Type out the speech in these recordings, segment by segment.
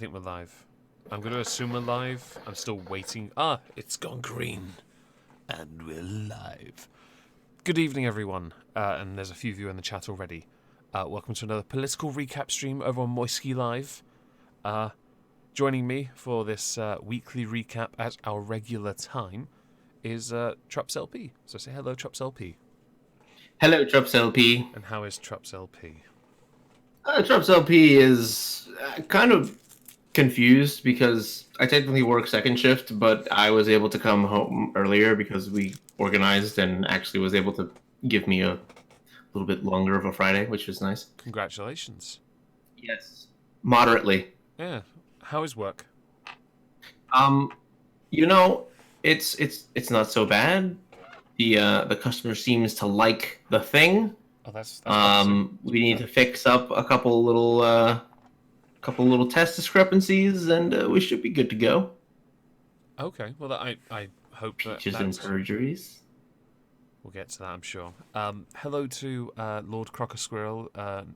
think we're live. I'm going to assume we're live. I'm still waiting. It's gone green. And we're live. Good evening, everyone. And there's a few of you in the chat already. Welcome to another political recap stream over on Moisky Live. Joining me for this weekly recap at our regular time is Trups LP. So say hello, Trups LP. Hello, Trups LP. And how is Trups LP? Trups LP is kind of confused because I technically work second shift, but I was able to come home earlier because we organized and actually was able to give me a little bit longer of a Friday, which was nice. Congratulations. Yes. Moderately. Yeah. How is work? It's not so bad. The customer seems to like the thing. Oh, that's we need to fix up a couple little test discrepancies, and we should be good to go. Okay, well, I hope that Peaches and perjuries. We'll get to that, I'm sure. Hello to Lord Crocker Squirrel,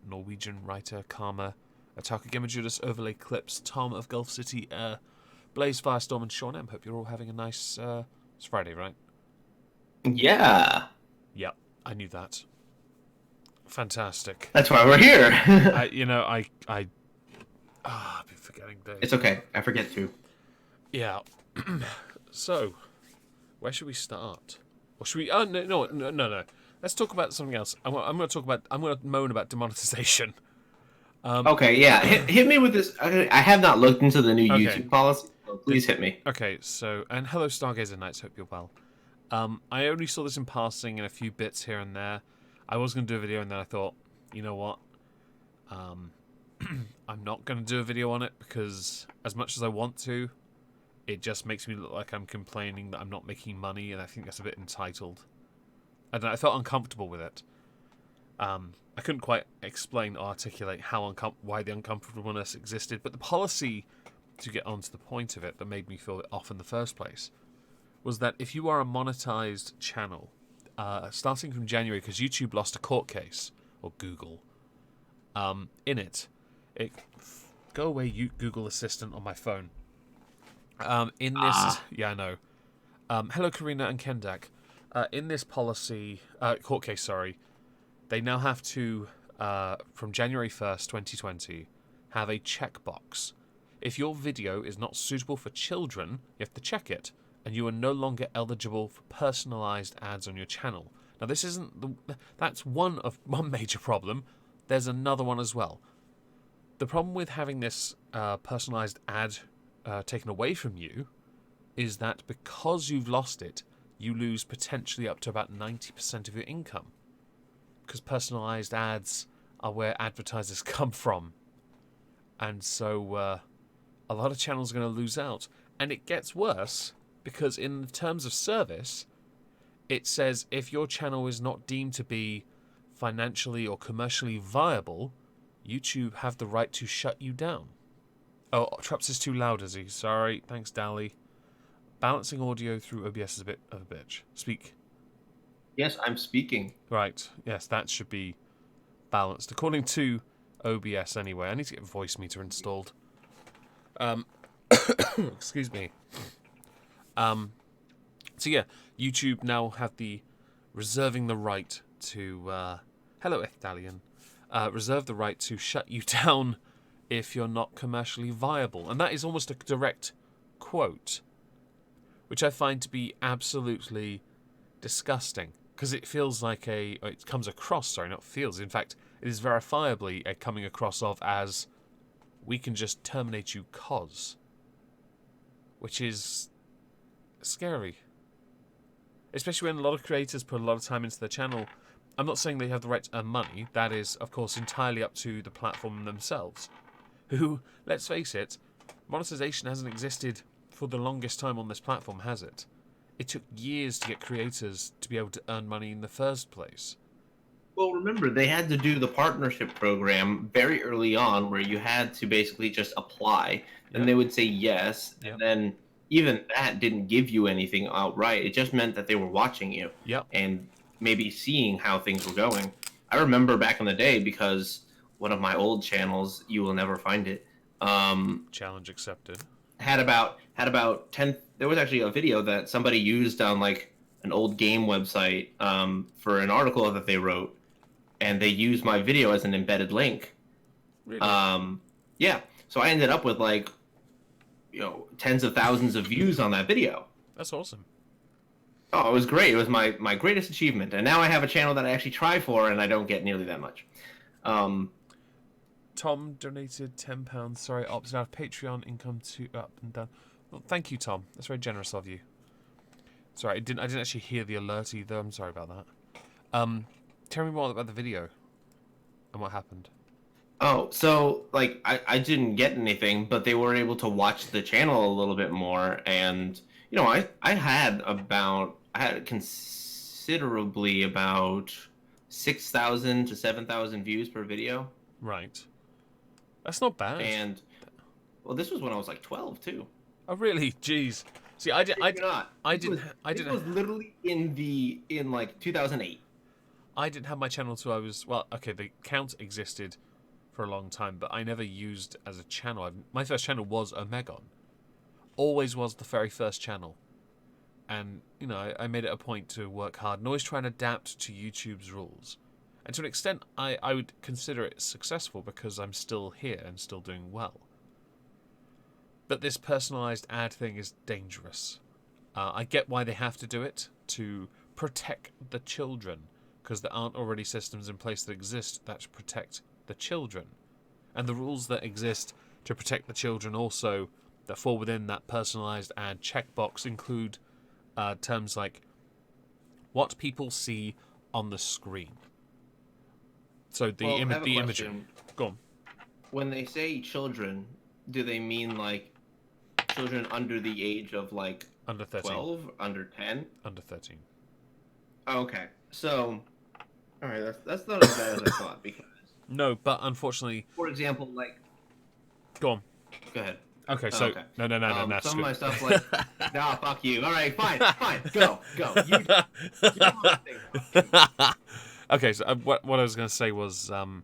Norwegian writer, Karma, Ataka Gemma Judas, Overlay Clips, Tom of Gulf City, Blaze Firestorm, and Sean M. Hope you're all having a nice... it's Friday, right? Yeah. Yep, I knew that. Fantastic. That's why we're here. I've been forgetting days. It's okay. I forget too. Yeah. So, where should we start? Or should we... Oh, no. Let's talk about something else. I'm going to moan about demonetization. Okay, yeah. Hit me with this. I have not looked into the new YouTube policy, so please hit me. Okay, so... And hello, Stargazer Knights. Hope you're well. I only saw this in passing in a few bits here and there. I was going to do a video, and then I thought, you know what? I'm not going to do a video on it, because as much as I want to, it just makes me look like I'm complaining that I'm not making money, and I think that's a bit entitled. And I felt uncomfortable with it. I couldn't quite explain or articulate why the uncomfortableness existed, but the policy, to get on to the point of it, that made me feel off in the first place, was that if you are a monetized channel, starting from January, because YouTube lost a court case, or Google, in it, go away, you Google Assistant on my phone. Yeah, I know. Hello, Karina and Kendak. In this policy, court case, sorry, they now have to, from January 1st, 2020, have a checkbox. If your video is not suitable for children, you have to check it, and you are no longer eligible for personalized ads on your channel. Now, this isn't that's one major problem. There's another one as well. The problem with having this personalized ad taken away from you is that because you've lost it, you lose potentially up to about 90% of your income. Because personalized ads are where advertisers come from. And so a lot of channels are going to lose out. And it gets worse, because in the terms of service, it says if your channel is not deemed to be financially or commercially viable, YouTube have the right to shut you down. Oh, Traps is too loud, is he? Sorry. Thanks, Dally. Balancing audio through OBS is a bit of a bitch. Speak. Yes, I'm speaking. Right. Yes, that should be balanced. According to OBS, anyway. I need to get Voice Meter installed. Excuse me. So yeah, YouTube now have reserving the right to... hello, Echdalian. Reserve the right to shut you down if you're not commercially viable. And that is almost a direct quote, which I find to be absolutely disgusting, because it feels like it comes across, in fact, it is verifiably coming across as, we can just terminate you cause, which is scary. Especially when a lot of creators put a lot of time into their channel. I'm not saying they have the right to earn money. That is, of course, entirely up to the platform themselves. Who, let's face it, monetization hasn't existed for the longest time on this platform, has it? It took years to get creators to be able to earn money in the first place. Well, remember, they had to do the partnership program very early on, where you had to basically just apply, and they would say yes, and then even that didn't give you anything outright. It just meant that they were watching you and maybe seeing how things were going. I remember back in the day, because one of my old channels, you will never find it, Challenge accepted. Had about 10. There was actually a video that somebody used on like an old game website for an article that they wrote, and they used my video as an embedded link. Really? Yeah. So I ended up with like tens of thousands of views on that video. That's awesome. Oh, it was great. It was my greatest achievement, and now I have a channel that I actually try for, and I don't get nearly that much. Tom donated £10. Sorry, opted out of Patreon income to up and down. Well, thank you, Tom. That's very generous of you. Sorry, I didn't actually hear the alert either. I'm sorry about that. Tell me more about the video and what happened. Oh, so like I didn't get anything, but they were able to watch the channel a little bit more, and I had considerably about 6,000 to 7,000 views per video. Right. That's not bad. And well, this was when I was like 12 too. Oh really? Jeez. See, I didn't. It was literally in like 2008. I didn't have my channel until I was okay. The account existed for a long time, but I never used as a channel. My first channel was Omegon. Always was the very first channel, and I made it a point to work hard and always try and adapt to YouTube's rules. And to an extent, I would consider it successful because I'm still here and still doing well. But this personalized ad thing is dangerous. I get why they have to do it, to protect the children, because there aren't already systems in place that exist that protect the children. And the rules that exist to protect the children also that fall within that personalized ad checkbox include terms like what people see on the screen. So the imaging. Go on. When they say children, do they mean like children under the age of like under 13, 12, under 10, under 13? Okay, so all right, that's not as bad as I thought because no, but unfortunately, for example, like go on. Go ahead. Okay, so okay. No. That's some good. of my stuff like, nah, fuck you. All right, fine, go. You do my thing. Okay, so what I was going to say was, now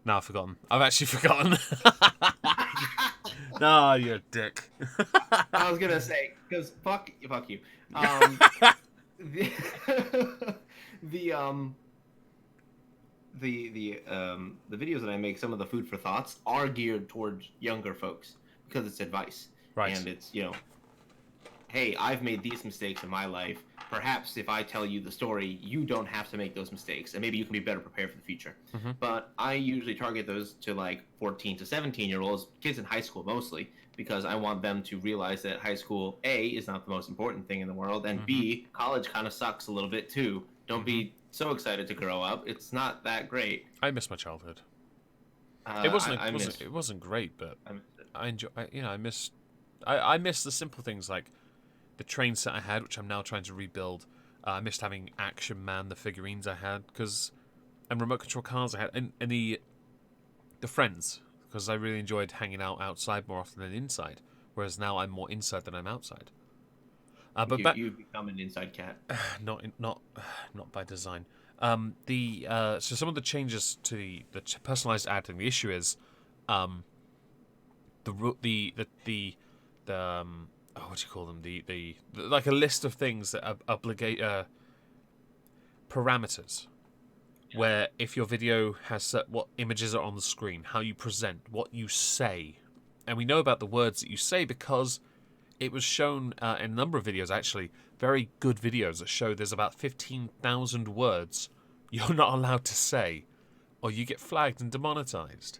I've forgotten. I've actually forgotten. No, you're a dick. I was gonna say because fuck you. The videos that I make, some of the food for thoughts are geared towards younger folks because it's advice, right? And it's hey, I've made these mistakes in my life. Perhaps if I tell you the story, you don't have to make those mistakes, and maybe you can be better prepared for the future. Mm-hmm. But I usually target those to like 14 to 17-year-olds, kids in high school mostly, because I want them to realize that high school, A, is not the most important thing in the world, and B, college kind of sucks a little bit too. Don't be so excited to grow up. It's not that great. I miss my childhood. It wasn't great, but I enjoy. I miss the simple things like the train set I had, which I'm now trying to rebuild. I missed having Action Man, the figurines I had, and remote control cars I had, and the friends, because I really enjoyed hanging out outside more often than inside. Whereas now I'm more inside than I'm outside. But you've become an inside cat. Not by design. So some of the changes to the personalized ad thing. The issue is, the what do you call them? The like a list of things that obligate parameters. Yeah. Where if your video has what images are on the screen, how you present, what you say, and we know about the words that you say because it was shown in a number of videos, actually, very good videos that show there's about 15,000 words you're not allowed to say, or you get flagged and demonetized.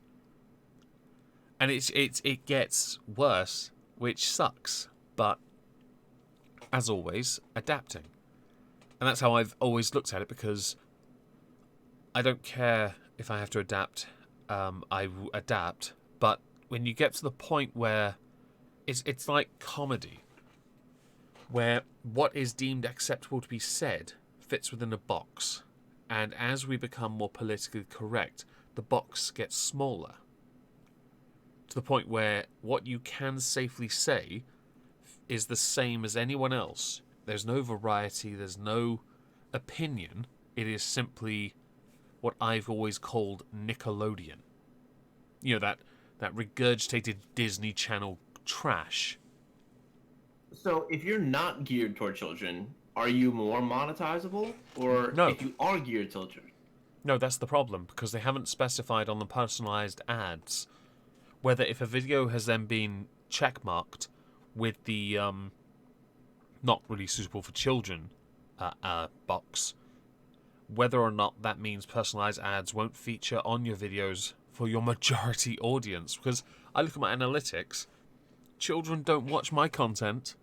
And it gets worse, which sucks. But as always, adapting, and that's how I've always looked at it, because I don't care if I have to adapt. I will adapt, but when you get to the point where it's like comedy, where what is deemed acceptable to be said fits within a box, and as we become more politically correct, the box gets smaller to the point where what you can safely say is the same as anyone else. There's no variety, there's no opinion. It is simply what I've always called Nickelodeon. That that regurgitated Disney Channel trash. So if you're not geared toward children, are you more monetizable? Or No. if you are geared toward children? No, that's the problem, because they haven't specified on the personalized ads whether if a video has then been checkmarked with the not really suitable for children box, whether or not that means personalized ads won't feature on your videos for your majority audience. Because I look at my analytics, children don't watch my content.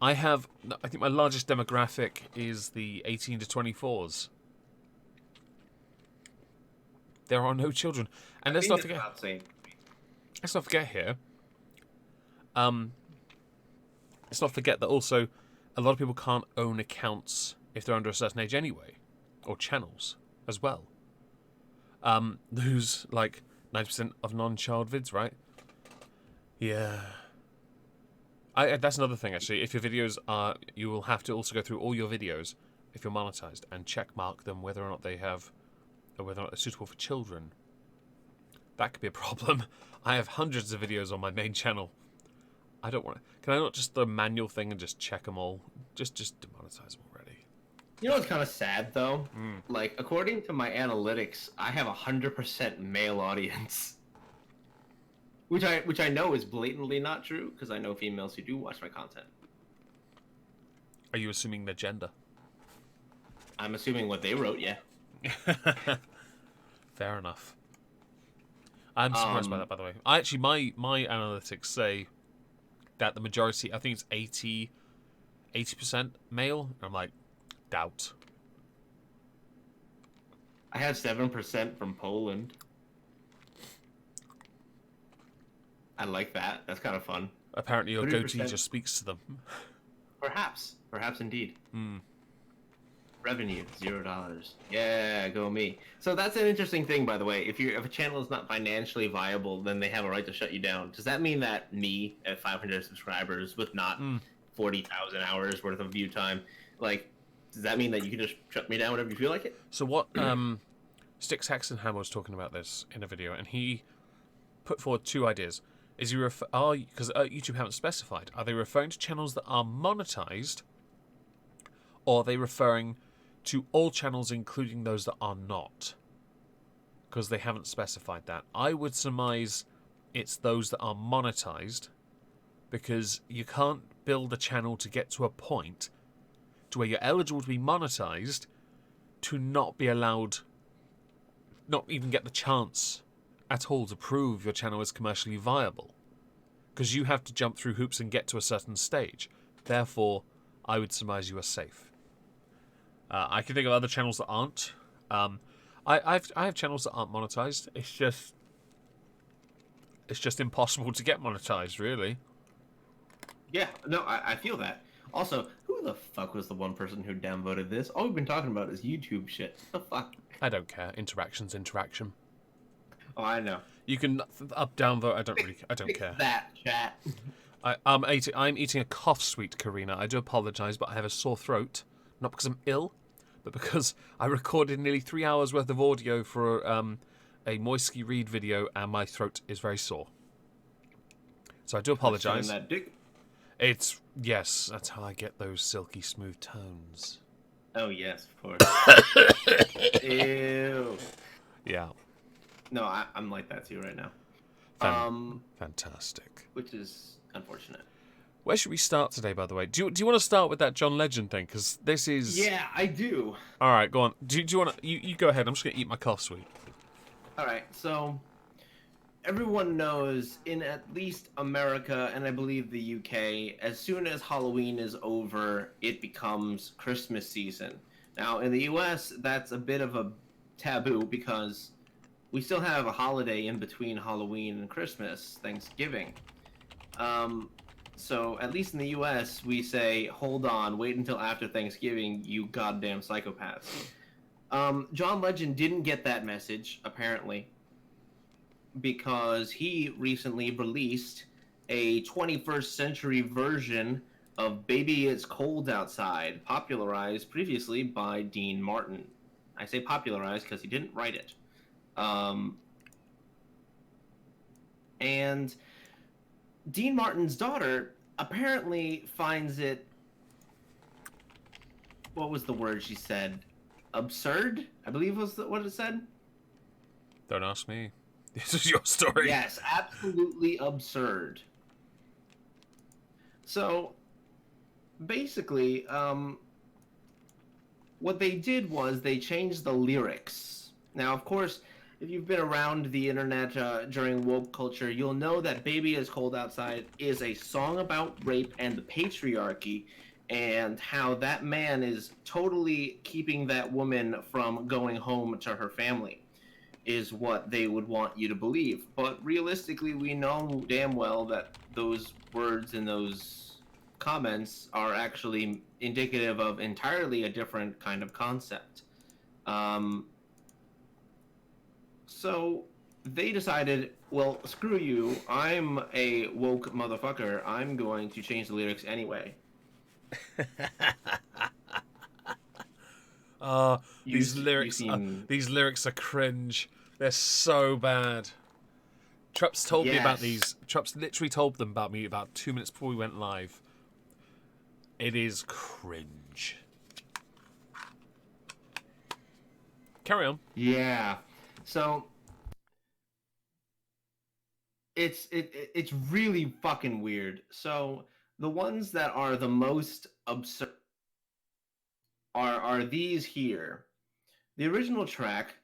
I think my largest demographic is the 18 to 24s. There are no children. And let's not forget here. Let's not forget that also a lot of people can't own accounts if they're under a certain age anyway, or channels as well. Who's like 90% of non-child vids, right? Yeah. That's another thing actually. If your videos are, you will have to also go through all your videos if you're monetized and check mark them whether or not they have, or whether or not they're suitable for children. That could be a problem. I have hundreds of videos on my main channel. I don't want to. Can I not just the manual thing and just check them all? Just demonetize them already. You know what's kind of sad though? Like according to my analytics, I have 100% male audience, which I know is blatantly not true because I know females who do watch my content. Are you assuming their gender? I'm assuming what they wrote, yeah. Fair enough. I'm surprised by that, by the way. My analytics say that the majority, I think it's 80% male. I'm like, doubt. I have 7% from Poland. I like that. That's kind of fun. Apparently your goatee just speaks to them. Perhaps indeed. Revenue $0. Yeah, go me. So that's an interesting thing, by the way. If a channel is not financially viable, then they have a right to shut you down. Does that mean that me at 500 subscribers with not 40,000 hours worth of view time, like, does that mean that you can just shut me down whenever you feel like it? So what? Styx Hexenhammer was talking about this in a video, and he put forward two ideas. Is he because YouTube haven't specified? Are they referring to channels that are monetized, or are they referring to all channels, including those that are not? Because they haven't specified that. I would surmise it's those that are monetized, because you can't build a channel to get to a point to where you're eligible to be monetized to not be allowed, not even get the chance at all to prove your channel is commercially viable. Because you have to jump through hoops and get to a certain stage. Therefore, I would surmise you are safe. I can think of other channels that aren't. I have channels that aren't monetized. It's just impossible to get monetized, really. Yeah, no, I feel that. Also, who the fuck was the one person who downvoted this? All we've been talking about is YouTube shit. What the fuck? I don't care. Interaction's interaction. Oh, I know. You can up, down vote. I don't care. That chat. I'm eating a cough sweet, Karina. I do apologise, but I have a sore throat. Not because I'm ill, but because I recorded nearly 3 hours worth of audio for a Moisky Reed video, and my throat is very sore. So I do apologise. That dick. Yes, that's how I get those silky smooth tones. Oh yes, of course. Ew. Yeah. No, I'm like that too right now. Fantastic. Which is unfortunate. Where should we start today, by the way? Do you want to start with that John Legend thing? Because this is... Yeah, I do. All right, go on. Do you want to... You go ahead. I'm just going to eat my cough sweet. All right, so... Everyone knows, in at least America, and I believe the UK, as soon as Halloween is over, it becomes Christmas season. Now, in the US, that's a bit of a taboo, because we still have a holiday in between Halloween and Christmas, Thanksgiving. So, at least in the US, we say, hold on, wait until after Thanksgiving, you goddamn psychopaths. John Legend didn't get that message, apparently, because he recently released a 21st century version of Baby It's Cold Outside, popularized previously by Dean Martin. I say popularized because he didn't write it. And Dean Martin's daughter apparently finds it, what was the word she said? Absurd, I believe was what it said. Don't ask me. This is your story. Yes, absolutely absurd. So basically, what they did was they changed the lyrics. Now, of course, if you've been around the internet during woke culture, you'll know that Baby Is Cold Outside is a song about rape and the patriarchy, and how that man is totally keeping that woman from going home to her family, is what they would want you to believe. But realistically, we know damn well that those words and those comments are actually indicative of entirely a different kind of concept. So they decided, well, screw you. I'm a woke motherfucker. I'm going to change the lyrics anyway. These lyrics are cringe. They're so bad. Trups told me about these. Trups literally told them about me about 2 minutes before we went live. It is cringe. Carry on. Yeah. So it's really fucking weird. So the ones that are the most absurd are these here. The original track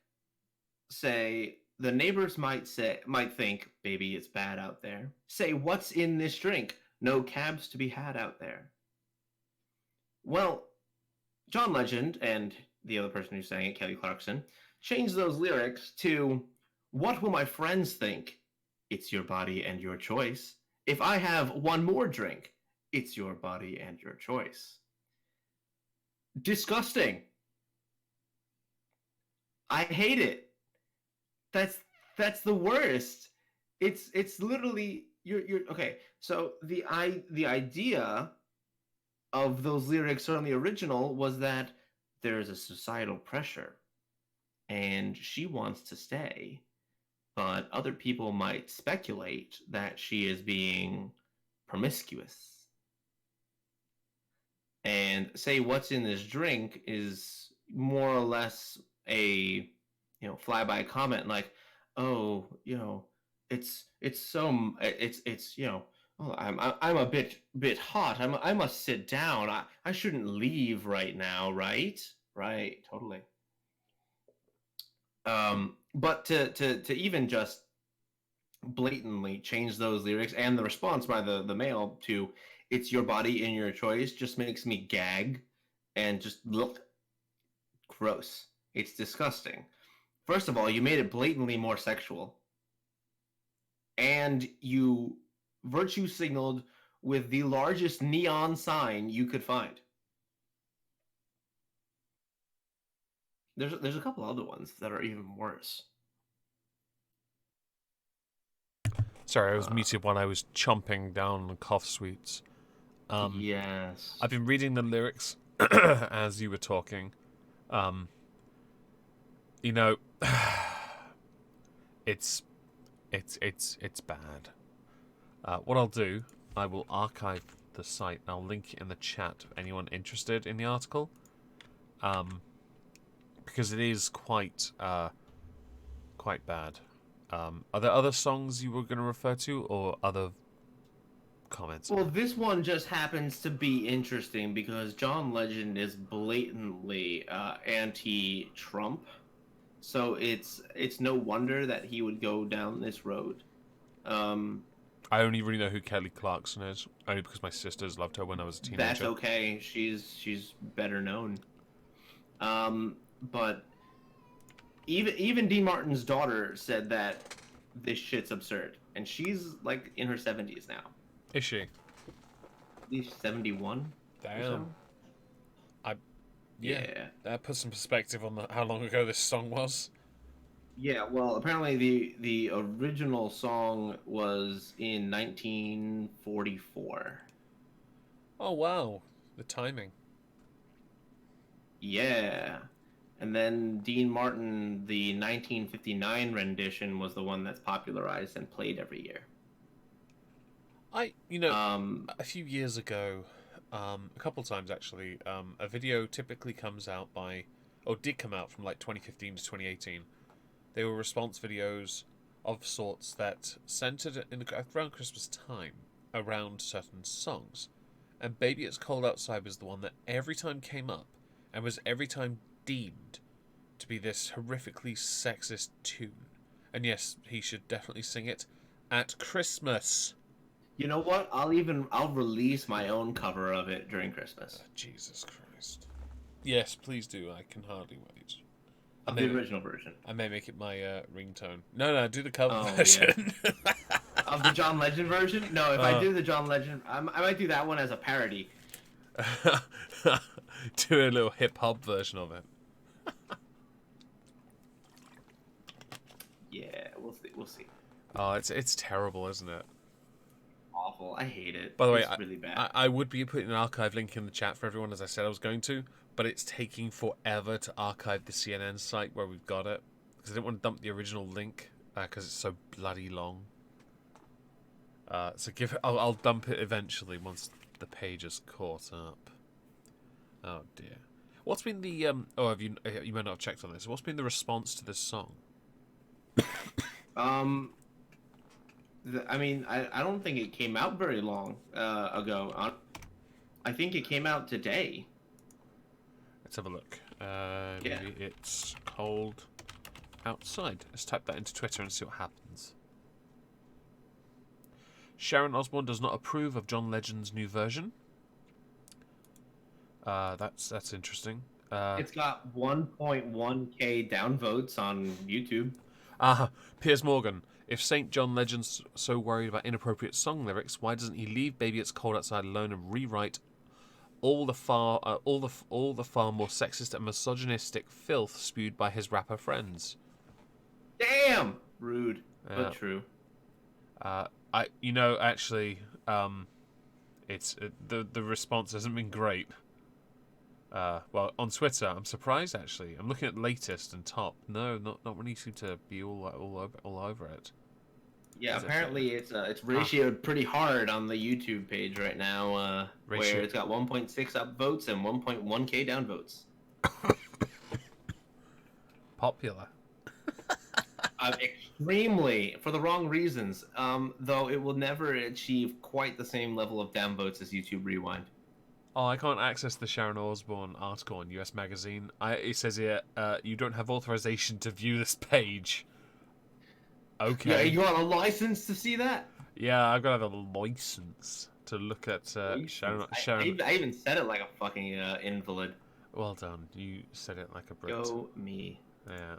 say the neighbors might think, baby, it's bad out there. Say, what's in this drink? No cabs to be had out there. Well, John Legend and the other person who sang it, Kelly Clarkson, changed those lyrics to, what will my friends think? It's your body and your choice. If I have one more drink, it's your body and your choice. Disgusting. I hate it. That's the worst. It's literally you're okay. So the idea of those lyrics from the original was that there's a societal pressure and she wants to stay, but other people might speculate that she is being promiscuous. And say what's in this drink is more or less a flyby comment like, oh, it's oh, I'm a bit hot. I must sit down. I shouldn't leave right now, right? Right, totally. But to even just blatantly change those lyrics and the response by the male to it's your body and your choice just makes me gag and just look gross. It's disgusting. First of all, you made it blatantly more sexual. And you virtue signaled with the largest neon sign you could find. There's a couple other ones that are even worse. Sorry, I was muted when I was chomping down on cough sweets. Yes. I've been reading the lyrics as you were talking. It's bad. What I'll do, I will archive the site and I'll link it in the chat for anyone interested in the article. Because it is quite bad. Are there other songs you were going to refer to, or other comments? Well, this one just happens to be interesting because John Legend is blatantly anti-Trump, so it's no wonder that he would go down this road. I only really know who Kelly Clarkson is, only because my sisters loved her when I was a teenager. That's okay. She's better known. But even Dean Martin's daughter said that this shit's absurd, and she's like in her 70s now. Is she? At least 71. Damn. So. Yeah. That puts some perspective on how long ago this song was. Yeah, well, apparently the original song was in 1944. Oh wow, the timing. Yeah, And then Dean Martin, the 1959 rendition, was the one that's popularized and played every year. A few years ago, a couple of times actually, a video typically comes out did come out from like 2015 to 2018. They were response videos of sorts that centered around Christmas time around certain songs. And Baby It's Cold Outside was the one that every time came up and was every time deemed to be this horrifically sexist tune. And yes, he should definitely sing it at Christmas. You know what? I'll release my own cover of it during Christmas. Jesus Christ. Yes, please do. I can hardly wait. Of the original version. I may make it my ringtone. No, do the cover version. Yeah. Of the John Legend version? No, if I do the John Legend, I might do that one as a parody. Do a little hip-hop version of it. Yeah, we'll see. Oh, it's terrible, isn't it? Awful. I hate it. By the way, it's really bad. I would be putting an archive link in the chat for everyone, as I said I was going to, but it's taking forever to archive the CNN site where we've got it, because I didn't want to dump the original link because it's so bloody long. So I'll dump it eventually once the page is caught up. Oh dear. What's been the have you may not have checked on this. What's been the response to this song? I mean, I don't think it came out very long ago. I think it came out today. Let's have a look. Maybe it's cold outside. Let's type that into Twitter and see what happens. Sharon Osbourne does not approve of John Legend's new version. That's interesting. It's got 1.1k downvotes on YouTube. Piers Morgan. If St. John Legend's so worried about inappropriate song lyrics, why doesn't he leave Baby It's Cold Outside alone and rewrite all the far more sexist and misogynistic filth spewed by his rapper friends? Damn, rude, but true. It's the response hasn't been great. Well, on Twitter, I'm surprised actually. I'm looking at latest and top. No, not really seem to be all over it. Yeah, apparently it's ratioed pretty hard on the YouTube page right now, where it's got 1.6 upvotes and 1.1k downvotes. Popular. Extremely, for the wrong reasons. Though it will never achieve quite the same level of downvotes as YouTube Rewind. Oh, I can't access the Sharon Osbourne article on US Magazine. It says here, you don't have authorization to view this page. Okay. Yeah, you want a license to see that? Yeah, I've got to have a license to look at Sharon. I even said it like a fucking invalid. Well done. You said it like a Brit. Go me. Yeah.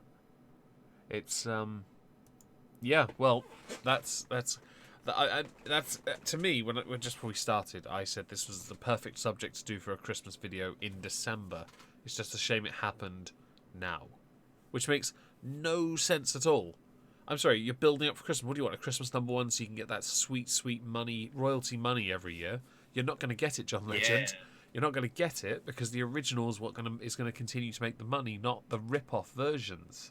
It's yeah. Well, that's to me. When just before we started, I said this was the perfect subject to do for a Christmas video in December. It's just a shame it happened now, which makes no sense at all. I'm sorry, you're building up for Christmas. What do you want? A Christmas #1 so you can get that sweet money, royalty money every year. You're not going to get it, John Legend. Yeah. You're not going to get it because the original is what is going to continue to make the money, not the rip-off versions.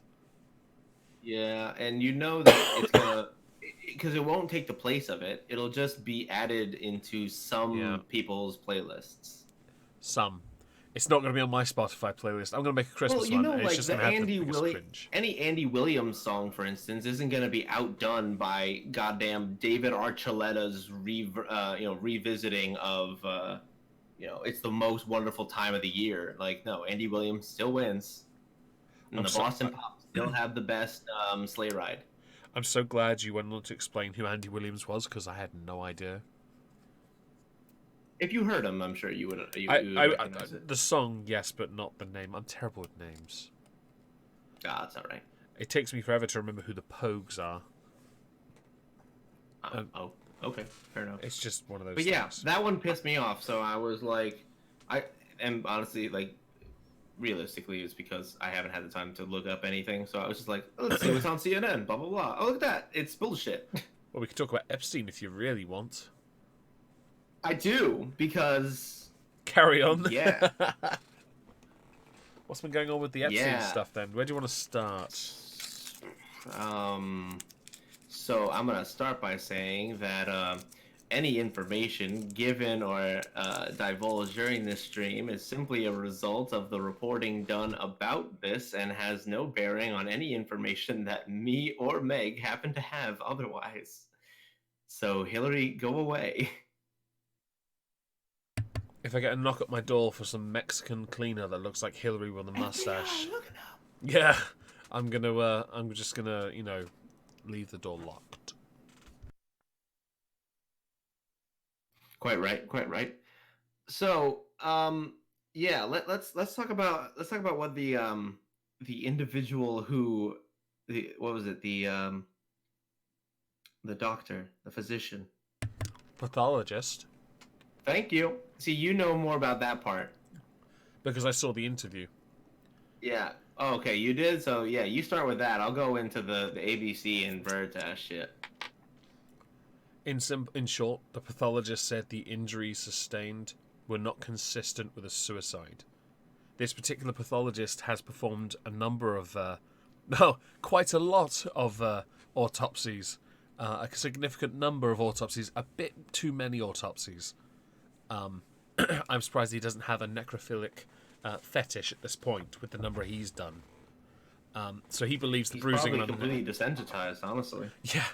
Yeah, and you know that it's gonna, because it won't take the place of it. It'll just be added into some people's playlists. Some. It's not going to be on my Spotify playlist. I'm going to make a Christmas one. Like it's just going to have the cringe. Any Andy Williams song, for instance, isn't going to be outdone by goddamn David Archuleta's revisiting of it's the most wonderful time of the year. Like, no, Andy Williams still wins. And the Boston Pops still have the best sleigh ride. I'm so glad you went on to explain who Andy Williams was, because I had no idea. If you heard him, I'm sure you would. The song, yes, but not the name. I'm terrible with names. That's all right. It takes me forever to remember who the Pogues are. Okay, fair enough. It's just one of those. But things. Yeah, that one pissed me off. So I was like, and honestly, like, realistically, it's because I haven't had the time to look up anything. So I was just like, let's see what's on CNN. Blah blah blah. Oh, look at that! It's bullshit. Well, we could talk about Epstein if you really want. I do, because... Carry on. Yeah. What's been going on with the Epstein stuff then? Where do you want to start? So I'm gonna start by saying that any information given or divulged during this stream is simply a result of the reporting done about this and has no bearing on any information that me or Meg happen to have otherwise. So Hillary, go away. If I get a knock at my door for some Mexican cleaner that looks like Hillary with a mustache, FBI, look it up. yeah, I'm just gonna, leave the door locked. Quite right. So, yeah, let's talk about what the individual who what was it the doctor, the physician. Pathologist. Thank you. See, you know more about that part. Because I saw the interview. Yeah. Oh, okay, you did? So, yeah, you start with that. I'll go into the ABC and Veritas shit. In short, the pathologist said the injuries sustained were not consistent with a suicide. This particular pathologist has performed a number of, quite a lot of autopsies. A significant number of autopsies. A bit too many autopsies. I'm surprised he doesn't have a necrophilic fetish at this point with the number he's done. So he believes the He's bruising... probably completely desensitized, honestly. Yeah.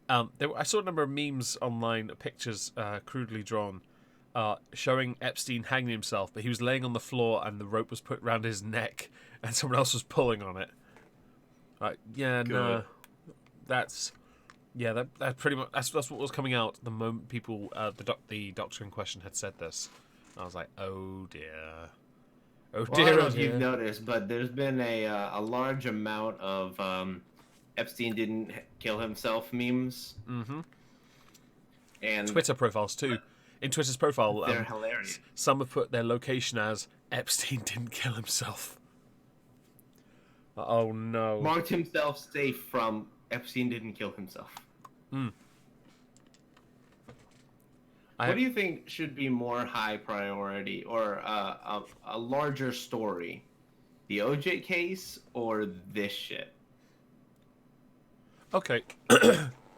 I saw a number of memes online, pictures crudely drawn, showing Epstein hanging himself, but he was laying on the floor and the rope was put around his neck and someone else was pulling on it. Yeah, Good. no. That's pretty much that's what was coming out the moment people the doctor in question had said this. I was like, oh dear. Oh dear. Well, I don't know if you've noticed, but there's been a large amount of Epstein didn't kill himself memes. Mm-hmm. And Twitter profiles too. In Twitter's profile, they're hilarious. Some have put their location as Epstein didn't kill himself. Oh no. Marked himself safe from Epstein didn't kill himself. What do you think should be more high priority or a larger story? The OJ case or this shit? Okay.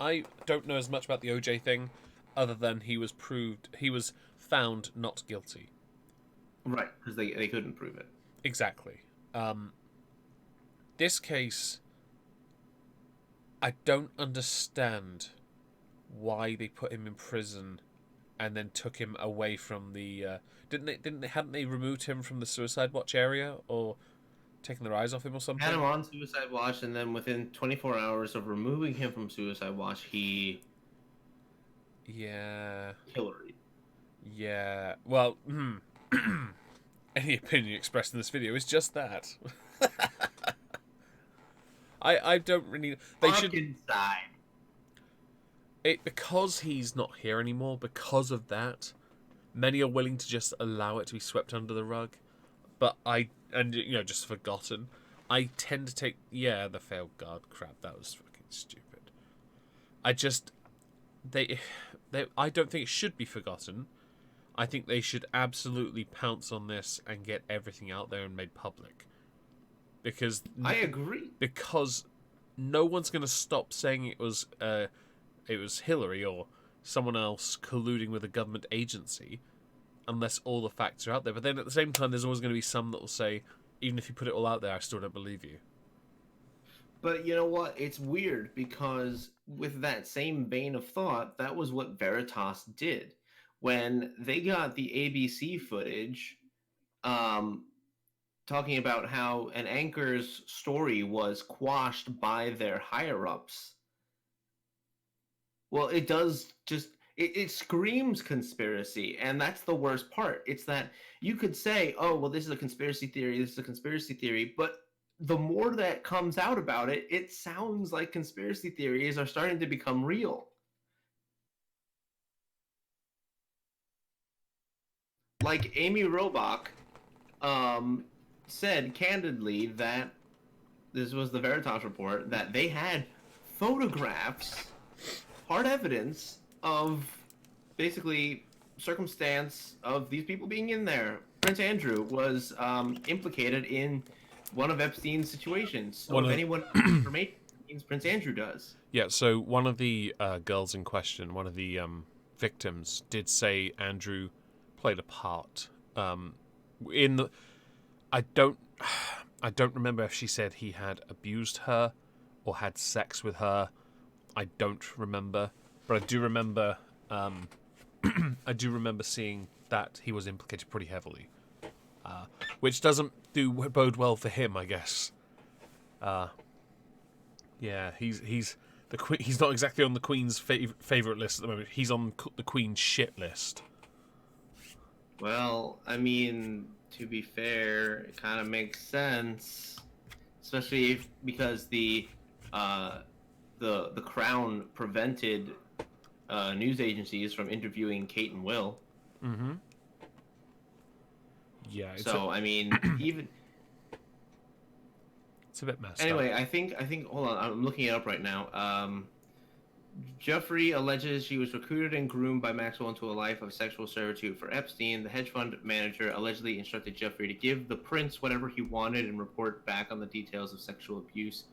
I don't know as much about the OJ thing other than he was found not guilty. Right, because they couldn't prove it. Exactly. This case, I don't understand why they put him in prison and then took him away from the hadn't they removed him from the suicide watch area or taken their eyes off him or something? Had him on suicide watch, and then within 24 hours of removing him from suicide watch, he Hillary. Yeah. Well, any opinion expressed in this video is just that. I don't really. They should inside. Because he's not here anymore. Because of that, many are willing to just allow it to be swept under the rug. But just forgotten. I tend to take the failed guard crap. That was fucking stupid. I don't think it should be forgotten. I think they should absolutely pounce on this and get everything out there and made public. Because I agree. Because no one's going to stop saying it was Hillary or someone else colluding with a government agency unless all the facts are out there. But then at the same time, there's always going to be some that will say, even if you put it all out there, I still don't believe you. But you know what? It's weird because with that same vein of thought, that was what Veritas did. When they got the ABC footage talking about how an anchor's story was quashed by their higher-ups. Well, it does just... It screams conspiracy, and that's the worst part. It's that you could say, oh, well, this is a conspiracy theory, but the more that comes out about it, it sounds like conspiracy theories are starting to become real. Like Amy Robach said candidly that this was the Veritas report, that they had photographs, hard evidence of basically circumstance of these people being in there, Prince Andrew was implicated in one of Epstein's situations. So if anyone knows information, it means Prince Andrew does. Yeah, so one of the girls in question, one of the victims, did say Andrew played a part. In the, I don't remember if she said he had abused her or had sex with her. I don't remember, but I do remember. I do remember seeing that he was implicated pretty heavily, which doesn't bode well for him, I guess. Yeah, he's the queen. He's not exactly on the Queen's favorite list at the moment. He's on the Queen's shit list. Well, I mean, to be fair, it kind of makes sense, especially because the Crown prevented news agencies from interviewing Kate and Will. Mm-hmm. Yeah. I mean, even it's a bit messed anyway, up. I think. Hold on, I'm looking it up right now. Jeffrey alleges she was recruited and groomed by Maxwell into a life of sexual servitude for Epstein. The hedge fund manager allegedly instructed Jeffrey to give the prince whatever he wanted and report back on the details of sexual abuse,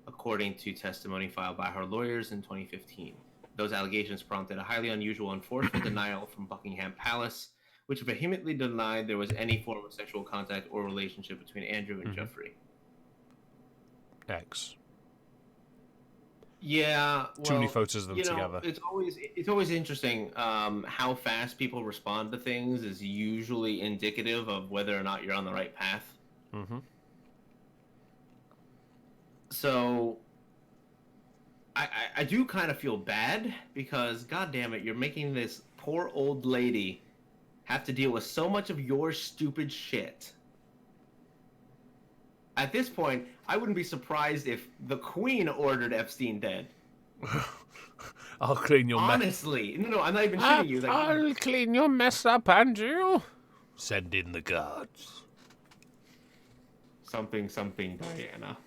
according to testimony filed by her lawyers in 2015. Those allegations prompted a highly unusual and forceful denial from Buckingham Palace, which vehemently denied there was any form of sexual contact or relationship between Andrew and Jeffrey. X. Yeah, well, too many photos of them together. It's always interesting how fast people respond to things is usually indicative of whether or not you're on the right path. Mm-hmm. So I do kind of feel bad because, God damn it, you're making this poor old lady have to deal with so much of your stupid shit. At this point, I wouldn't be surprised if the Queen ordered Epstein dead. I'll clean your mess. Honestly, no, I'm not even shitting you. Like, I'll clean your mess up, Andrew. Send in the guards. Something, Diana.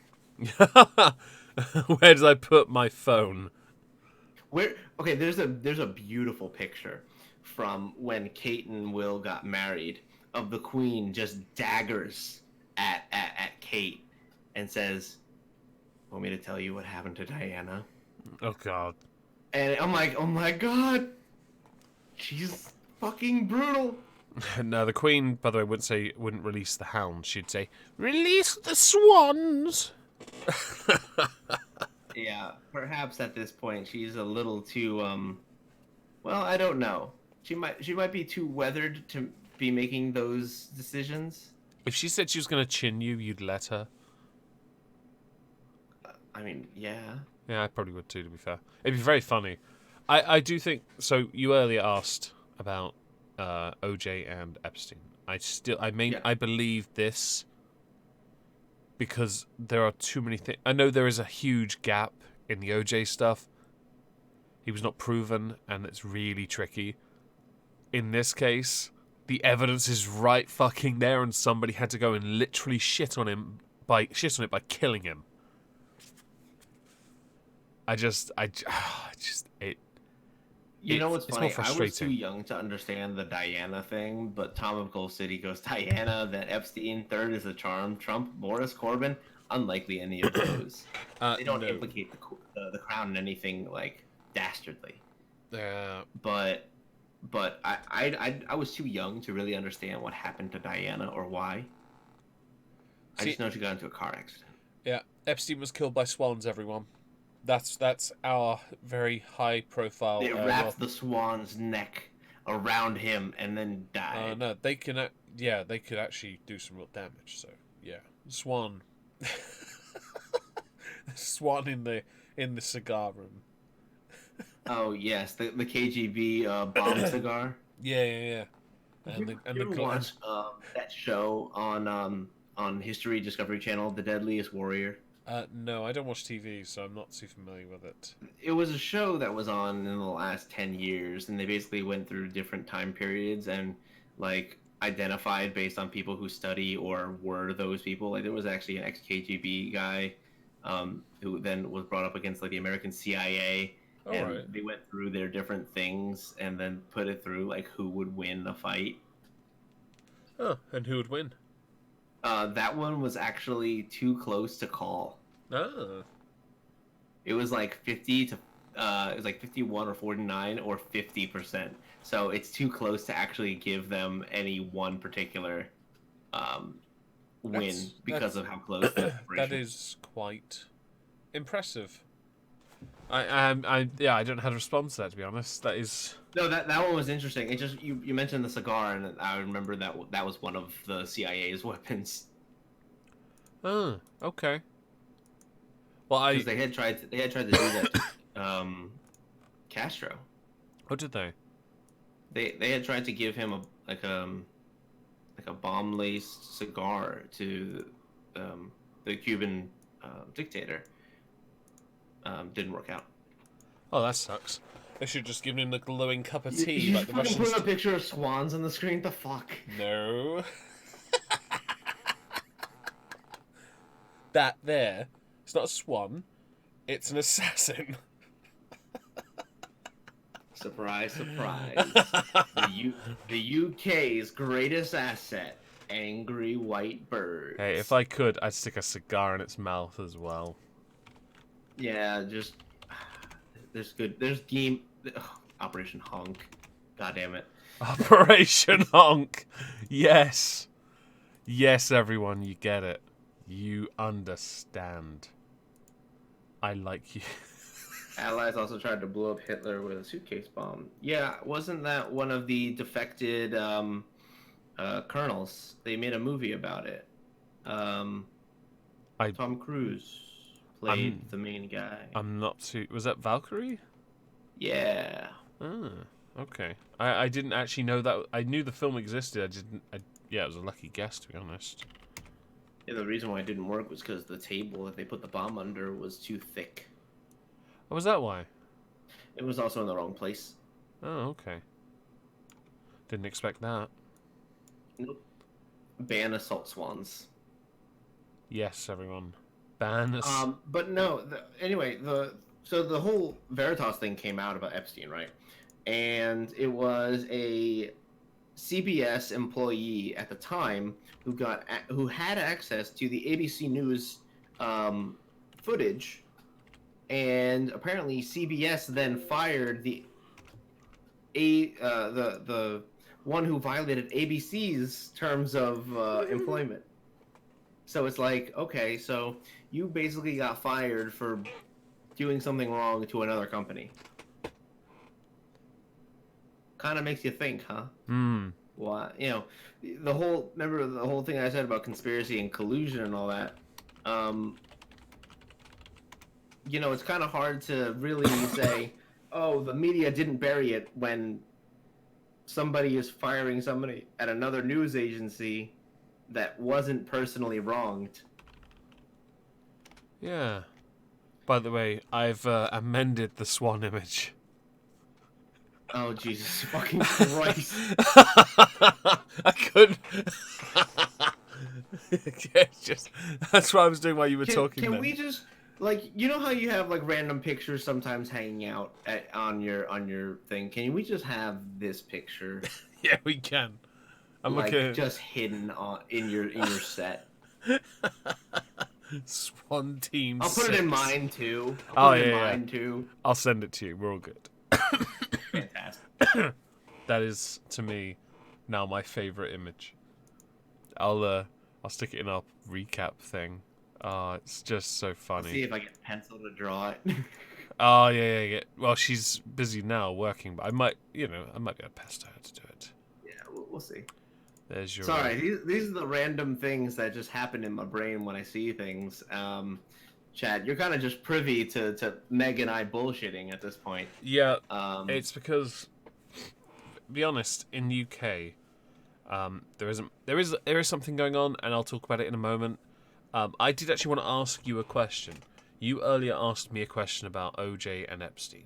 Where did I put my phone? Okay, there's a beautiful picture from when Kate and Will got married of the Queen just daggers at Kate and says, "Want me to tell you what happened to Diana?" Oh God. And I'm like, oh my God, she's fucking brutal. No, the Queen, by the way, wouldn't release the hounds. She'd say, "Release the swans." Yeah, perhaps at this point she's a little too well, I don't know. She might be too weathered to be making those decisions. If she said she was going to chin you, you'd let her. I mean, yeah. Yeah, I probably would too, to be fair. It'd be very funny. I do think... So, you earlier asked about OJ and Epstein. I believe this because there are too many things. I know there is a huge gap in the OJ stuff. He was not proven, and it's really tricky. In this case, the evidence is right fucking there, and somebody had to go and literally shit on it by killing him. You know what's funny? I was too young to understand the Diana thing, but Tom of Gold City goes Diana, then Epstein, third is the charm, Trump, Boris, Corbyn. Unlikely any of those. They don't implicate the crown in anything like dastardly. But I was too young to really understand what happened to Diana or why. I just know she got into a car accident. Yeah, Epstein was killed by swans, everyone. That's our very high profile. They wrapped the swan's neck around him and then died. No, they could actually do some real damage. So yeah, swan, swan in the cigar room. Oh yes, the KGB bomb cigar. Yeah. And you watch that show on History Discovery Channel, The Deadliest Warrior? No, I don't watch TV, so I'm not too familiar with it. It was a show that was on in the last 10 years, and they basically went through different time periods and like identified based on people who study or were those people. Like there was actually an ex-KGB guy who then was brought up against like the American CIA. They went through their different things and then put it through like who would win a fight. Oh, and who would win? That one was actually too close to call. Oh. It was like 50 to it was like 51 or 49 or 50%. So it's too close to actually give them any one particular win because of how close the separation. That is quite impressive. I don't know how to respond to that, to be honest. That is... No, that one was interesting. It just you mentioned the cigar, and I remember that was one of the CIA's weapons. Oh, okay. Well, Because they had tried to do that to Castro. Oh, did they? They had tried to give him a bomb laced cigar to the Cuban dictator. Didn't work out. Oh, that sucks. They should just give him the glowing cup of tea You like the Russians. put a picture of swans on the screen. The fuck? No. That there. It's not a swan. It's an assassin. Surprise, surprise. the UK's greatest asset, angry white birds. Hey, if I could, I'd stick a cigar in its mouth as well. Yeah, just there's game Operation Honk. God damn it. Operation Honk. Yes. Yes, everyone, you get it. You understand. I like you. Allies also tried to blow up Hitler with a suitcase bomb. Yeah, wasn't that one of the defected colonels? They made a movie about it. Tom Cruise played the main guy. I'm not too... Was that Valkyrie? Yeah. Oh, okay. I didn't actually know that. I knew the film existed. I didn't... yeah, it was a lucky guess, to be honest. Yeah, the reason why it didn't work was because the table that they put the bomb under was too thick. Oh, was that why? It was also in the wrong place. Oh, okay. Didn't expect that. Nope. Ban assault swans. Yes, everyone. Ban but no. Anyway, so the whole Veritas thing came out about Epstein, right? And it was a CBS employee at the time who had access to the ABC News footage, and apparently CBS then fired the one who violated ABC's terms of employment. So it's like, okay, so you basically got fired for doing something wrong to another company. Kind of makes you think, huh? Hmm. Why? You know, remember the whole thing I said about conspiracy and collusion and all that. You know, it's kind of hard to really say, oh, the media didn't bury it when somebody is firing somebody at another news agency that wasn't personally wronged. Yeah. By the way, I've amended the swan image. Oh, Jesus fucking Christ. I couldn't. That's what I was doing while you were talking. Can we just, like, you know how you have like random pictures sometimes hanging out on your thing? Can we just have this picture? Yeah, we can. I'm like looking... just hidden in your set. Swan Team. I'll put it in mine too. Mine too. I'll send it to you. We're all good. Fantastic. That is, to me, now my favorite image. I'll stick it in our recap thing. It's just so funny. I'll see if I get pencil to draw it. Oh yeah. Well, she's busy now working, but I might be able to pester her to do it. Yeah, we'll see. There's your... Sorry, these are the random things that just happen in my brain when I see things. Chad, you're kind of just privy to Meg and I bullshitting at this point. Yeah, it's because, to be honest, in the UK, there is something going on, and I'll talk about it in a moment. I did actually want to ask you a question. You earlier asked me a question about OJ and Epstein.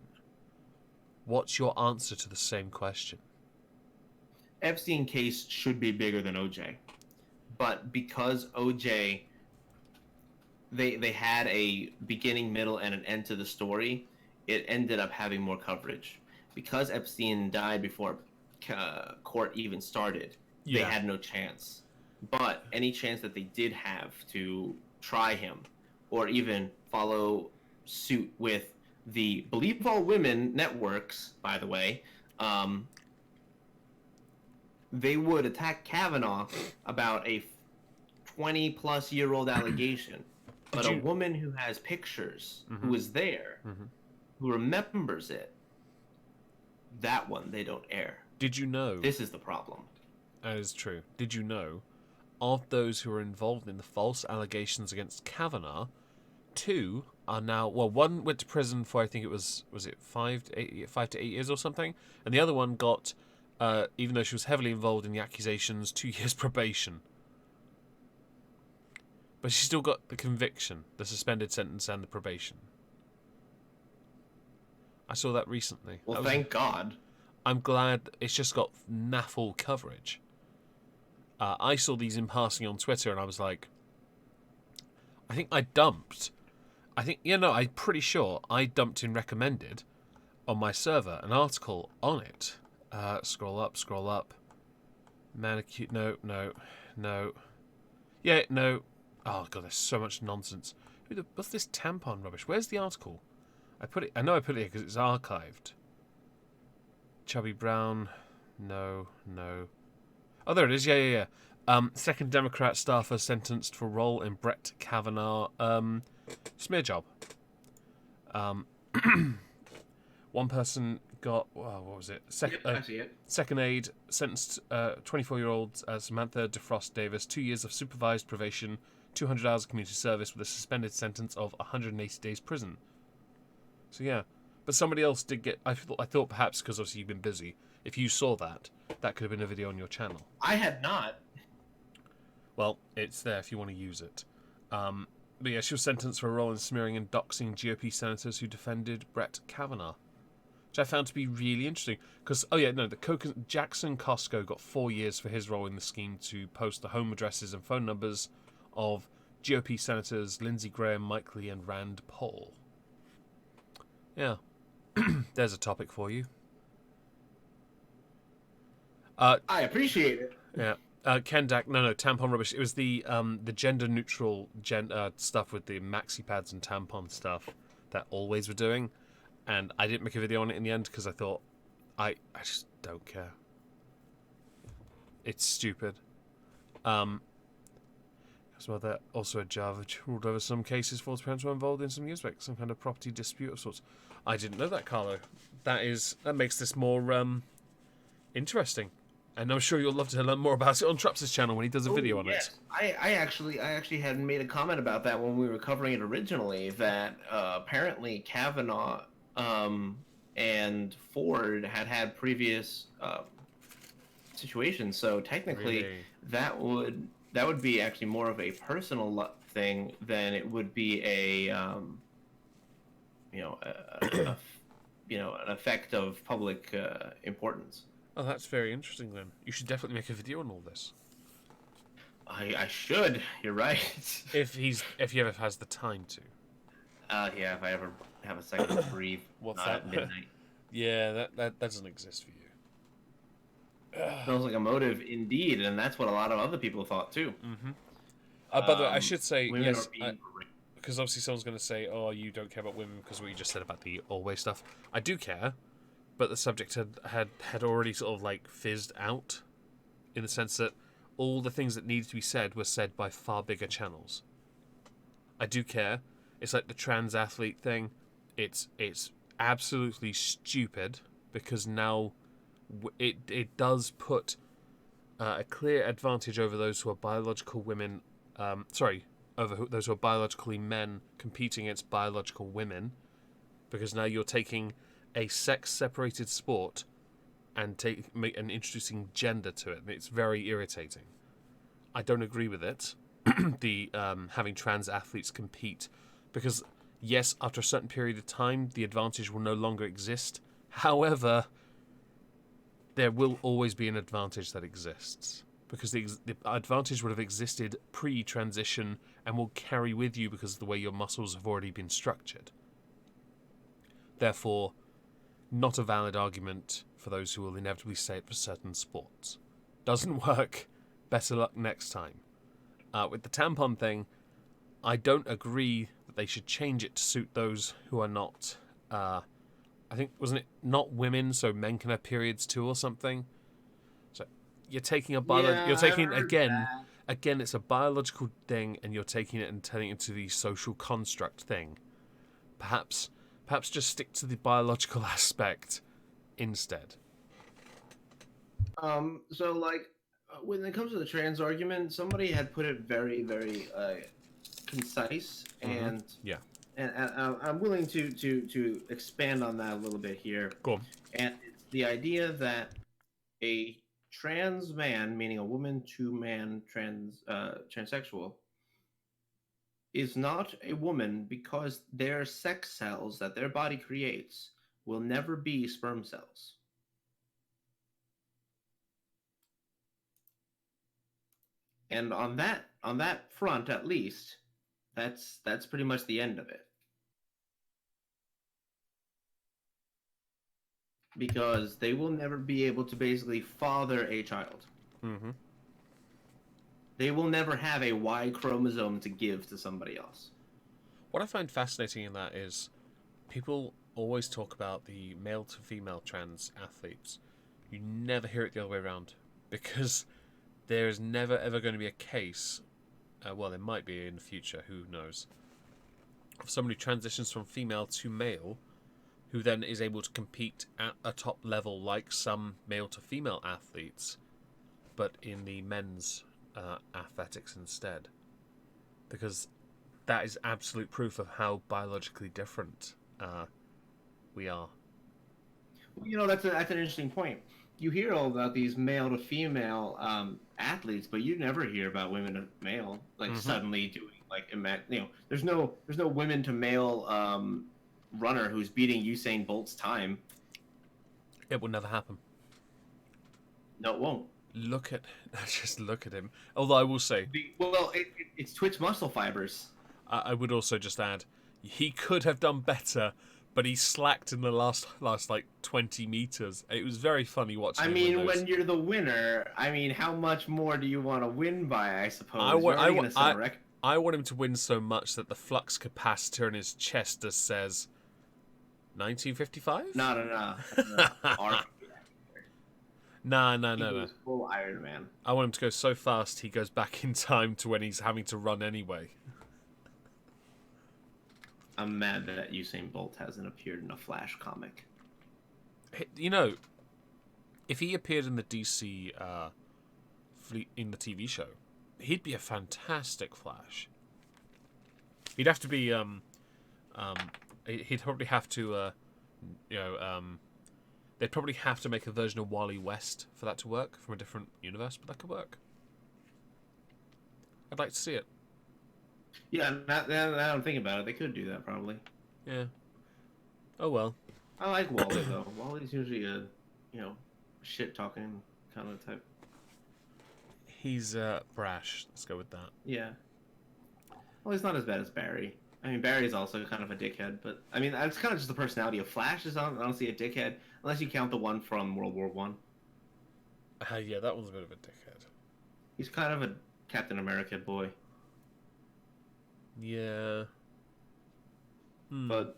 What's your answer to the same question? Epstein case should be bigger than OJ, but because OJ, they had a beginning, middle, and an end to the story, it ended up having more coverage. Because Epstein died before court even started, they had no chance. But any chance that they did have to try him, or even follow suit with the Believe All Women networks, by the way, they would attack Kavanaugh about a 20-plus-year-old allegation. But a woman who has pictures, who was there, who remembers it, that one they don't air. Did you know? This is the problem. That is true. Did you know, of those who were involved in the false allegations against Kavanaugh, 2 are now... Well, one went to prison for, I think it was it 5 to 8 years or something? And the other one got, even though she was heavily involved in the accusations, 2 years probation. But she still got the conviction, the suspended sentence, and the probation. I saw that recently. Well, thank God. I'm glad it's just got naffle coverage. I saw these in passing on Twitter, and I was like, I'm pretty sure I dumped in recommended on my server an article on it. Scroll up. Manicure, no. Yeah, no. Oh god, there's so much nonsense. What's this tampon rubbish? Where's the article? I know I put it here because it's archived. Chubby Brown, no. Oh, there it is. Yeah. Second Democrat staffer sentenced for role in Brett Kavanaugh smear job. One person got what was it? I see it. Second aid sentenced 24-year-old Samantha DeFrost Davis 2 years of supervised probation, 200 hours of community service with a suspended sentence of 180 days prison. So yeah, but somebody else did get. I thought perhaps because obviously you've been busy. If you saw that could have been a video on your channel. I had not. Well, it's there if you want to use it. But yeah, she was sentenced for a role in smearing and doxing GOP senators who defended Brett Kavanaugh, which I found to be really interesting. Because, Jackson Costco got 4 years for his role in the scheme to post the home addresses and phone numbers of GOP senators Lindsey Graham, Mike Lee, and Rand Paul. Yeah, there's a topic for you. I appreciate it. Yeah. Kendak, no, tampon rubbish. It was the gender-neutral stuff with the maxi pads and tampon stuff that Always were doing. And I didn't make a video on it in the end because I thought, I just don't care. It's stupid. As well, there also a Java ruled over some cases false parents were involved in some years back, some kind of property dispute of sorts. I didn't know that, Carlo. That makes this more interesting. And I'm sure you'll love to learn more about it on Trups' channel when he does a video on it. I actually had made a comment about that when we were covering it originally, that apparently Kavanaugh and Ford had previous situations. So technically, Really? that would be actually more of a personal thing than it would be an effect of public importance. Oh, that's very interesting then. You should definitely make a video on all this. I should. You're right. If he ever has the time to. Yeah, if I ever have a second to breathe. What's not that? at midnight. Yeah, that doesn't exist for you. Sounds like a motive indeed, and that's what a lot of other people thought too. Mm-hmm. By the way, I should say yes, because obviously someone's going to say, "Oh, you don't care about women because what you just said about the Always stuff." I do care, but the subject had already sort of like fizzed out, in the sense that all the things that needed to be said were said by far bigger channels. I do care. It's like the trans athlete thing. It's absolutely stupid because now it does put a clear advantage over those who are biological women. Over those who are biologically men competing against biological women, because now you're taking a sex-separated sport and introducing gender to it. It's very irritating. I don't agree with it. The having trans athletes compete, because yes, after a certain period of time, the advantage will no longer exist. However, there will always be an advantage that exists, because the advantage would have existed pre-transition and will carry with you because of the way your muscles have already been structured. Therefore, not a valid argument for those who will inevitably say it for certain sports. Doesn't work. Better luck next time. With the tampon thing, I don't agree that they should change it to suit those who are not. I think, wasn't it not women, so men can have periods too or something? So you're taking you're taking again, it's a biological thing, and you're taking it and turning it into the social construct thing. Perhaps just stick to the biological aspect instead. So like when it comes to the trans argument, somebody had put it very, very concise, and and I'm willing to expand on that a little bit here. Cool. And it's the idea that a trans man, meaning a woman to man transsexual, is not a woman because their sex cells that their body creates will never be sperm cells. And on that front, at least, that's pretty much the end of it. Because they will never be able to basically father a child. Mm-hmm. They will never have a Y chromosome to give to somebody else. What I find fascinating in that is people always talk about the male to female trans athletes. You never hear it the other way around, because there is never ever going to be a case, well, there might be in the future, who knows, of somebody who transitions from female to male, who then is able to compete at a top level like some male to female athletes, but in the men's athletics instead. Because that is absolute proof of how biologically different we are. You know, that's an interesting point. You hear all about these male to female athletes, but you never hear about women to male suddenly doing there's no women to male runner who's beating Usain Bolt's time. It will never happen. No, it won't. Just look at him. Although I will say, it's twitch muscle fibers. I would also just add, he could have done better, but he slacked in the last like 20 meters. It was very funny watching. I mean, when you're the winner, I mean, how much more do you want to win by? I suppose. I want him to win so much that the flux capacitor in his chest just says 1955. No. No. Full Iron Man. I want him to go so fast he goes back in time to when he's having to run anyway. I'm mad that Usain Bolt hasn't appeared in a Flash comic. You know, if he appeared in the DC in the TV show, he'd be a fantastic Flash. He'd have to be he'd probably have to they'd probably have to make a version of Wally West for that to work from a different universe, but that could work. I'd like to see it. Yeah, now that I'm thinking about it, they could do that probably. Yeah. Oh well. I like Wally though. Wally's usually a, shit talking kind of type. He's brash. Let's go with that. Yeah. Well, he's not as bad as Barry. I mean, Barry's also kind of a dickhead, but I mean, it's kind of just the personality of Flash is honestly a dickhead, unless you count the one from World War One. Yeah, that was a bit of a dickhead. He's kind of a Captain America boy. Yeah. But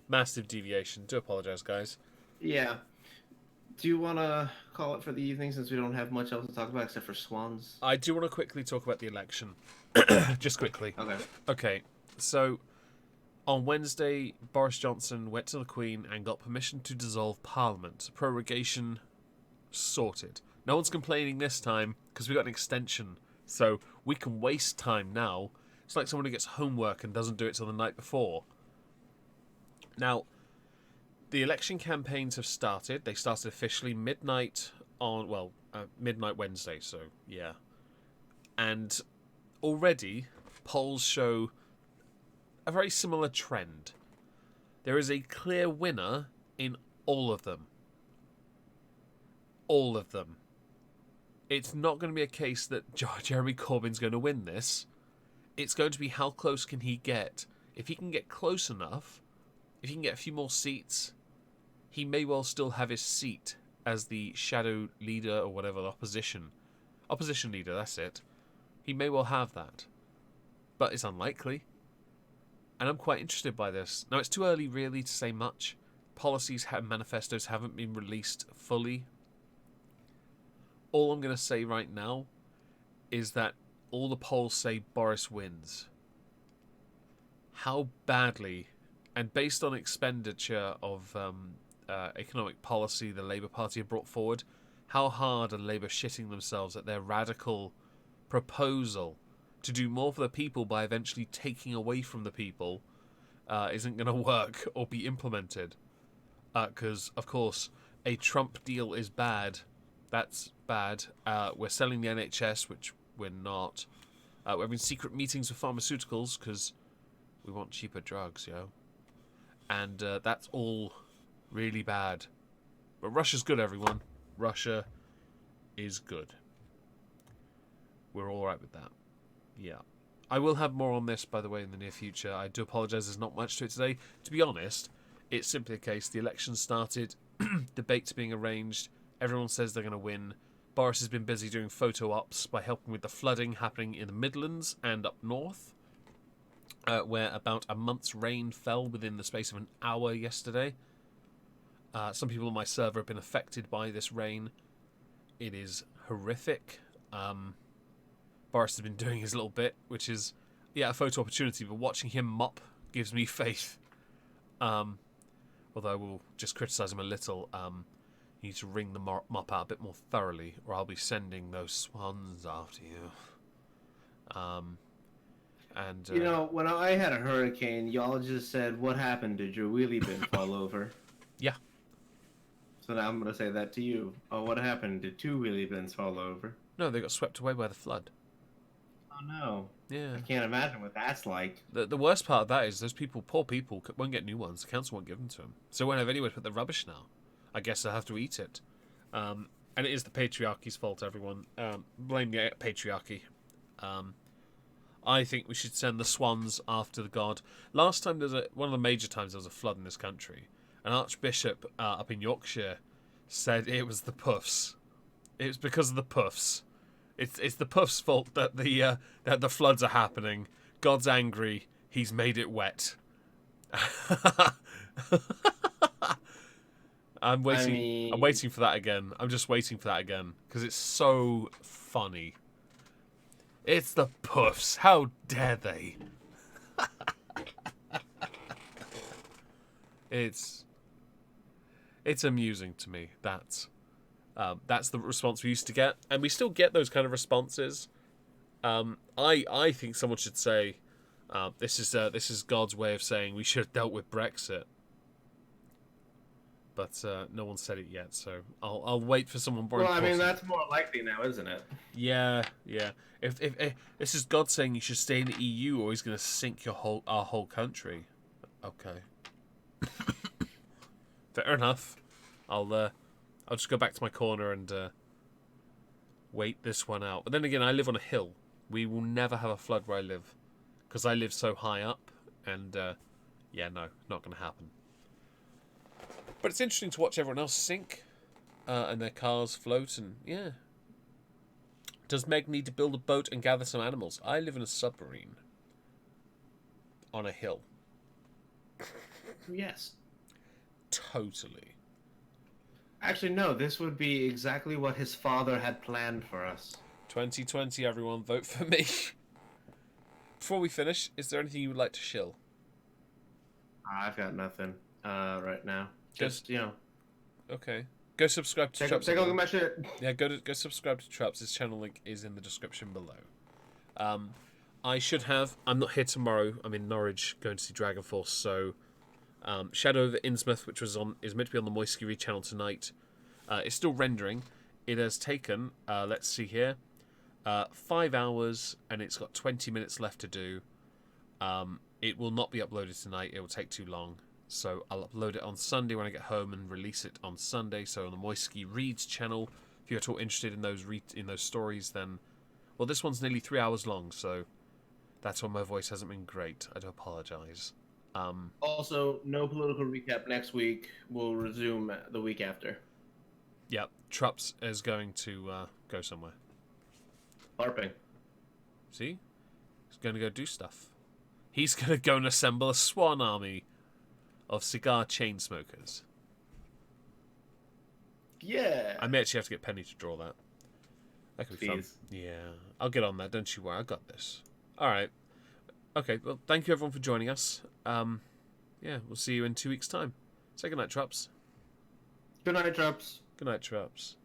massive deviation. Do apologize, guys. Yeah. Do you want to call it for the evening since we don't have much else to talk about except for swans? I do want to quickly talk about the election. Just quickly. Okay. So, on Wednesday, Boris Johnson went to the Queen and got permission to dissolve Parliament. Prorogation sorted. No one's complaining this time because we got an extension. So, we can waste time now. It's like someone who gets homework and doesn't do it till the night before. Now, the election campaigns have started. They started officially midnight Wednesday, so yeah. And already, polls show a very similar trend. There is a clear winner in all of them. All of them. It's not going to be a case that Jeremy Corbyn's going to win this. It's going to be how close can he get. If he can get close enough, if he can get a few more seats, he may well still have his seat as the shadow leader or whatever, the opposition leader, that's it. He may well have that, but it's unlikely. And I'm quite interested by this. Now, it's too early really to say much. Policies and manifestos haven't been released fully. All I'm going to say right now is that all the polls say Boris wins. How badly, and based on expenditure of economic policy the Labour Party have brought forward, how hard are Labour shitting themselves at their radical proposal to do more for the people by eventually taking away from the people isn't going to work or be implemented. Because, of course, a Trump deal is bad. That's bad. We're selling the NHS, which we're not. We're having secret meetings with pharmaceuticals because we want cheaper drugs, yo. And that's all really bad. But Russia's good, everyone. Russia is good. We're all right with that. Yeah. I will have more on this, by the way, in the near future. I do apologise, there's not much to it today. To be honest, it's simply a case. The election started, debates being arranged, everyone says they're going to win. Boris has been busy doing photo ops by helping with the flooding happening in the Midlands and up north, where about a month's rain fell within the space of an hour yesterday. Some people on my server have been affected by this rain. It is horrific. Boris has been doing his little bit, which is, a photo opportunity, but watching him mop gives me faith. Although I will just criticise him a little. You need to wring the mop out a bit more thoroughly, or I'll be sending those swans after you. When I had a hurricane, y'all just said, "What happened? Did your wheelie bin fall over?" Yeah. So now I'm going to say that to you. Oh, what happened? Did two wheelie bins fall over? No, they got swept away by the flood. Oh, no. Yeah. I can't imagine what that's like. The worst part of that is those people, poor people, won't get new ones. The council won't give them to them. So they won't have anywhere to put the rubbish now. I guess they'll have to eat it. And it is the patriarchy's fault, everyone. Blame the patriarchy. I think we should send the swans after the god. Last time one of the major times there was a flood in this country, an archbishop up in Yorkshire said it was the puffs. It was because of the puffs. It's the puffs' fault that the floods are happening. God's angry. He's made it wet. I'm waiting for that again. I'm just waiting for that again because it's so funny. It's the puffs. How dare they? It's amusing to me. That's the response we used to get, and we still get those kind of responses. I think someone should say, this is God's way of saying we should have dealt with Brexit. But no one said it yet, so I'll wait for someone more. Well, I mean that's more likely now, isn't it? Yeah. If this is God saying you should stay in the EU, or He's going to sink our whole country. Okay. Fair enough. I'll just go back to my corner and wait this one out. But then again, I live on a hill. We will never have a flood where I live, because I live so high up. And no, not going to happen. But it's interesting to watch everyone else sink and their cars float, and yeah. Does Meg need to build a boat and gather some animals? I live in a submarine on a hill. Yes. Totally. Actually, no, this would be exactly what his father had planned for us. 2020, everyone, vote for me. Before we finish, is there anything you would like to shill? I've got nothing right now. Just, Okay. Go subscribe to Trups. Take a look at my shit. Yeah, go subscribe to Trups. His channel link is in the description below. I'm not here tomorrow. I'm in Norwich going to see Dragon Force, so Shadow of Innsmouth, which is meant to be on the Moisky Reed channel tonight, is still rendering. It has taken, let's see here, 5 hours, and it's got 20 minutes left to do. It will not be uploaded tonight. It will take too long. So I'll upload it on Sunday when I get home and release it on Sunday. So on the Moisky Reads channel, if you're at all interested in those stories, then, well, this one's nearly 3 hours long, so that's why my voice hasn't been great. I do apologise. Also, no political recap next week. We'll resume the week after. Yeah, Trups is going to go somewhere. LARPing. See? He's going to go do stuff. He's going to go and assemble a swan army of cigar chain smokers. Yeah. I may actually have to get Penny to draw that. That could be fun. Yeah, I'll get on that. Don't you worry. I got this. All right. Okay. Well, thank you everyone for joining us. Yeah, we'll see you in 2 weeks' time. Say goodnight, Trups. Good night, Trups. Good night, Trups.